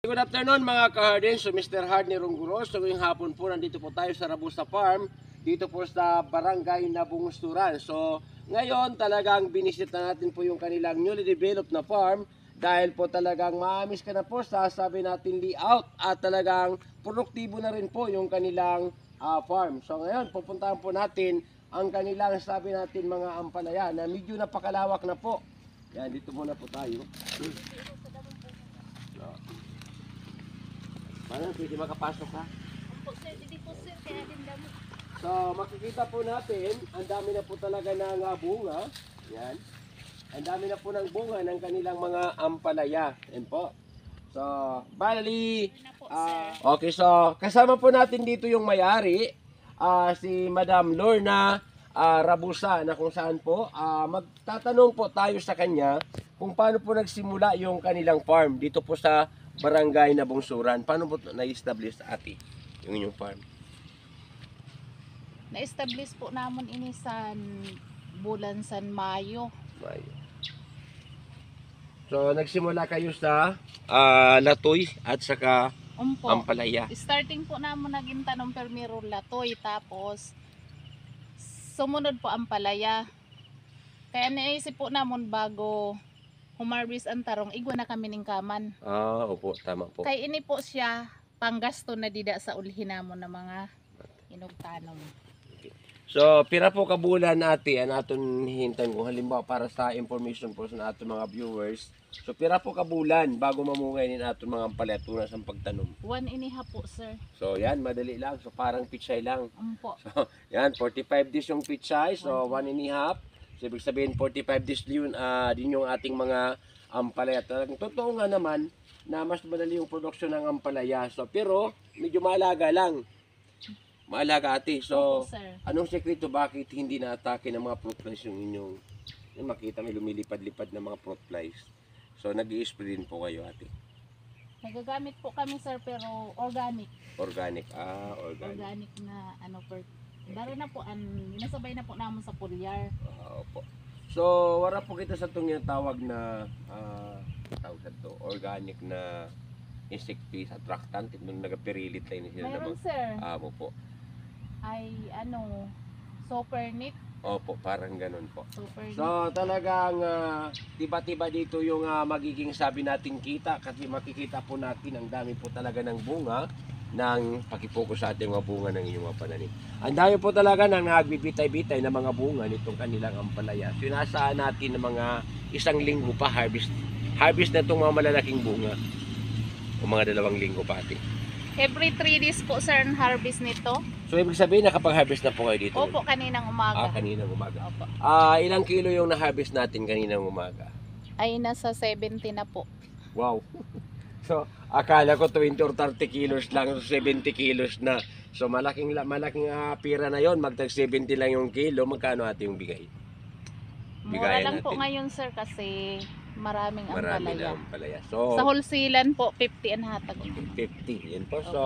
Good afternoon mga ka-hardin. So Mr. Hard ni Rungguros. So ngayong hapon po nandito po tayo sa Rabusa Farm. Dito po sa Barangay Nabungusturan. So ngayon talagang binisita natin po yung kanilang newly developed na farm. Dahil po talagang maamis ka na po sa sabi natin layout. At talagang produktibo na rin po yung kanilang farm. So ngayon pupuntahan po natin ang kanilang sabi natin mga ampalaya na medyo napakalawak na po. Yan, dito muna po tayo. Paano, pwede makapasok ha? Opo sir, hindi po sir, kaya din damo. So, makikita po natin, ang dami na po talaga ng bunga. Yan. Ang dami na po ng bunga ng kanilang mga ampalaya. Yan po. So, bali, Na po sir. okay, so, kasama po natin dito yung may-ari, si Madam Lorna Rabusa, na kung saan po, magtatanong po tayo sa kanya kung paano po nagsimula yung kanilang farm dito po sa Barangay Nabungsuran. Paano po na-establish ate yung inyong farm? Na-establish po namon ini sa bulan San Mayo. Mayo. So, nagsimula kayo sa latoy at saka Umpo. ampalaya. Starting po namon naging tanong permiro latoy, tapos sumunod po ang palaya. Kaya naisip po namon bago humarbis ang tarong, igwa na kami ng kaman. Opo, tama po. Kaya ini po siya panggasto na dida sa ulhin namon na mga inugtanom. So, pira po kabulan ate, aton hintan kung halimbawa para sa information po sa aton mga viewers. So, pira po kabulan bago mamungay ni aton mga ampalaya tunas ang pagtanom. 1 iniha po sir. So, yan, madali lang. So, parang pichay lang. Umpo. So, yan, 45 days yung pichay. So, 1.5. So, ibig sabihin, 45 days din yung ating mga ampalaya. Talagang totoo nga naman na mas madali yung production ng ampalaya. So, pero, medyo maalaga lang. Maalaga ate. So, Opo, sir. anong sekreto bakit hindi na-atake ng mga fruit flies yung inyong, yung makita may lumilipad-lipad na mga fruit flies. So, nag-i-spray din po kayo ate. Nagagamit po kami sir pero organic. Organic. Organic. Organic na ano per. Daro na po nasabay na po namon sa pulyar. Opo. So, wala po kita sa itong tawag na tawag sa to, organic na insecticide attractant. Nung nagapirilit tayo na sila Mayroon naman. sir Opo. ay super neat. Opo, parang ganun po. Super neat. So, talagang tiba-tiba dito yung magiging sabi nating kita kasi makikita po natin ang dami po talaga ng bunga ng pakipokus sa ating mga bunga ng inyong mga pananim. Ang dami po talaga ng nagbibitay-bitay na mga bunga nitong kanilang ampalaya. So, inaasahan natin ng mga isang linggo pa harvest na itong mga malalaking bunga o mga 2 linggo pa ating. Every 3 days po sir ang harvest nito. So, ibig sabihin nakapag-harvest na po kayo dito? Opo, kaninang umaga. Kaninang umaga. Opo. Ilang kilo yung na-harvest natin kaninang umaga? Ay nasa 70 na po. Wow. So, akala ko 20 or 30 kilos lang, so 70 kilos na. So, malaking pira na yon, magtag 70 lang yung kilo, magkano ating yung bigay? Mura Bigayan lang po natin. ngayon sir kasi maraming Marami na ampalaya. ang palaya. So, Sa wholesale po 50 ang hatag. 50. Yan po. So,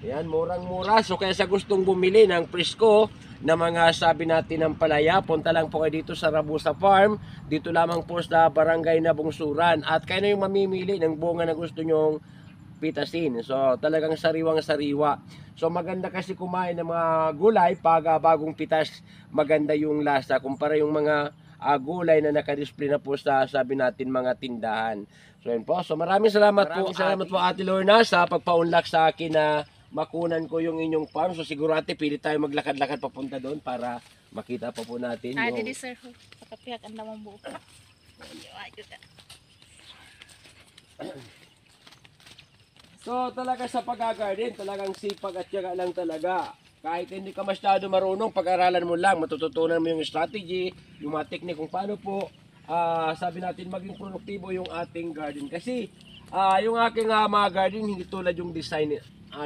yan, murang-mura. So, kaya sa gustong bumili ng presko na mga sabi natin ng palaya, punta lang po kayo dito sa Rabusa Farm. Dito lamang po sa Barangay Nabungsuran. At kayo na yung mamimili ng bunga na gusto nyong pitasin. So, talagang sariwang-sariwa. So, maganda kasi kumain ng mga gulay pag bagong pitas, maganda yung lasa. Kumpara yung mga gulay na nakadisplay na po sa sabi natin mga tindahan. So, yun po. So, maraming salamat po Ate Lorna sa pagpaunlak sa akin na makunan ko yung inyong farm. So, siguro ate, pili tayo maglakad-lakad papunta doon para makita pa po natin yung... Didi sir, pakapiyak ang damang buo. So, talaga sa pag-garden, talagang sipag at tiyaga lang talaga. Kahit hindi ka masyado marunong, pag-aralan mo lang, matututunan mo yung strategy, yung mga technique kung paano po, sabi natin, maging produktibo yung ating garden. Kasi, yung aking mga garden, hindi tulad yung design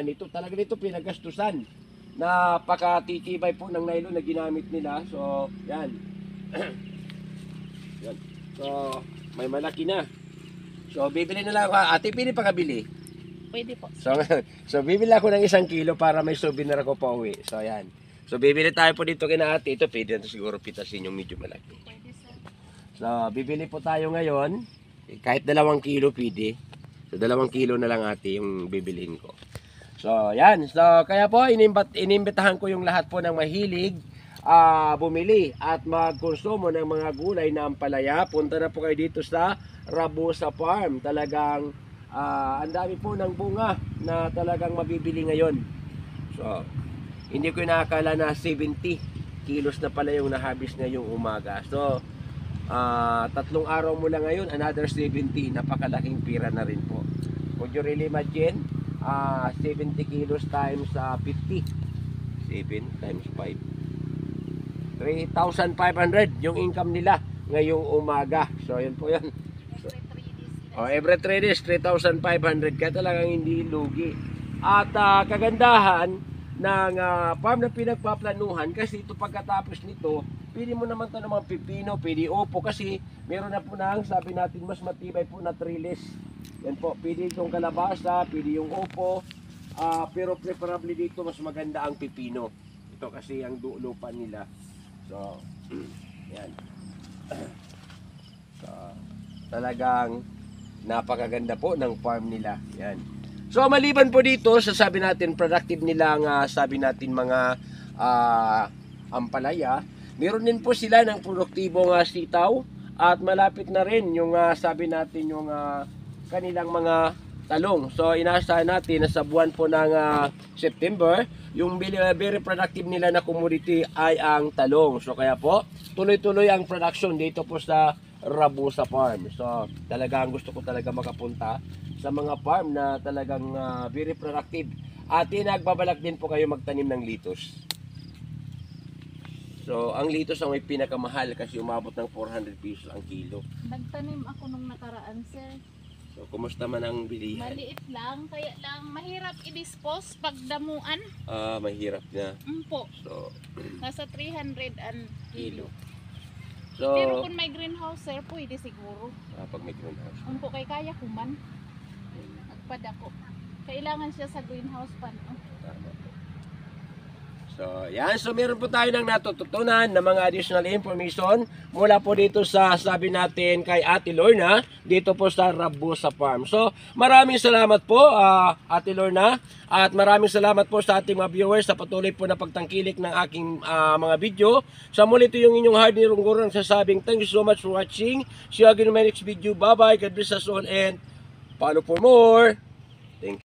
nito. Talaga nito pinagastusan. Napakatitibay po ng nylon na ginamit nila. So, yan. Yan. So, may malaki na. So, bibili na lang ako. Ate, pili pa kabili. Pwede po. So, bibili ako ng 1 kilo para may souvenir ako pa uwi. So, yan. So, bibili tayo po dito kina ate. Ito, pwede na siguro pitasin yung medyo malaki. Pwede sir. So, bibili po tayo ngayon. Kahit 2 kilo pwede. So, So 2 kilo na lang ate yung bibilhin ko. So yan, so kaya po inimbitahan ko yung lahat po ng mahilig bumili at magkonsumo ng mga gulay na ampalaya. Punta na po kayo dito sa Rabusa Farm. Talagang ang dami po ng bunga na talagang mabibili ngayon. So hindi ko inaakala na 70 kilos na pala yung nahabis ngayong umaga. So 3 araw mula ngayon, another 70. Napakalaking pira na rin po. Would you really imagine? 70 kilos times 50. 7 times 5. 3,500 yung income nila ngayong umaga. So yun po yun. Every 3 days. Every 3 days, 3,500. Kaya talagang hindi lugi. At kagandahan ng farm na pinagpaplanuhan, kasi ito pagkatapos nito, pwede mo naman ito naman pipino, pwede opo, kasi meron na po na, sabi natin, mas matibay po na trellis. Yan po, pwede itong kalabasa, pwede yung opo, pero preferably dito mas maganda ang pipino. Ito kasi ang lupa nila. So, yan. So, talagang napakaganda po ng farm nila. Yan. So, maliban po dito, sasabi natin, productive nila ang sabi natin mga ampalaya. Meron din po sila ng produktibong sitaw at malapit na rin yung sabi natin yung kanilang mga talong. So, inaasahan natin na sa buwan po ng September, yung very productive nila na commodity ay ang talong. So, kaya po, tuloy-tuloy ang production dito po sa Rabusa Farm. So, talagang gusto ko talaga makapunta sa mga farm na talagang very productive. At nagbabalak din po kayo magtanim ng litos. So, ang litos ang may pinakamahal kasi umabot ng 400 pesos ang kilo. Nagtanim ako nung nakaraan, sir. So, kumusta man ang bilihan? Maliit lang, kaya lang mahirap i-dispose pag damuan. Mahirap na. Po. So, Nasa 300 an kilo. So, Pero kung may greenhouse, sir, pwede siguro. pag may greenhouse. Kung kay kaya kuman, nagpadako. Kailangan siya sa greenhouse pa, no? Tama po. So, yan. So, meron po tayo ng natututunan na mga additional information mula po dito sa sabi natin kay Ate Lorna dito po sa Rabusa Farm. So, maraming salamat po Ate Lorna at maraming salamat po sa ating mga viewers sa patuloy po na pagtangkilik ng aking mga video. So, muli ito yung inyong hard ni Runggurang sasabing thank you so much for watching. See you again in my next video. Bye-bye. God bless us all and follow for more. Thank you.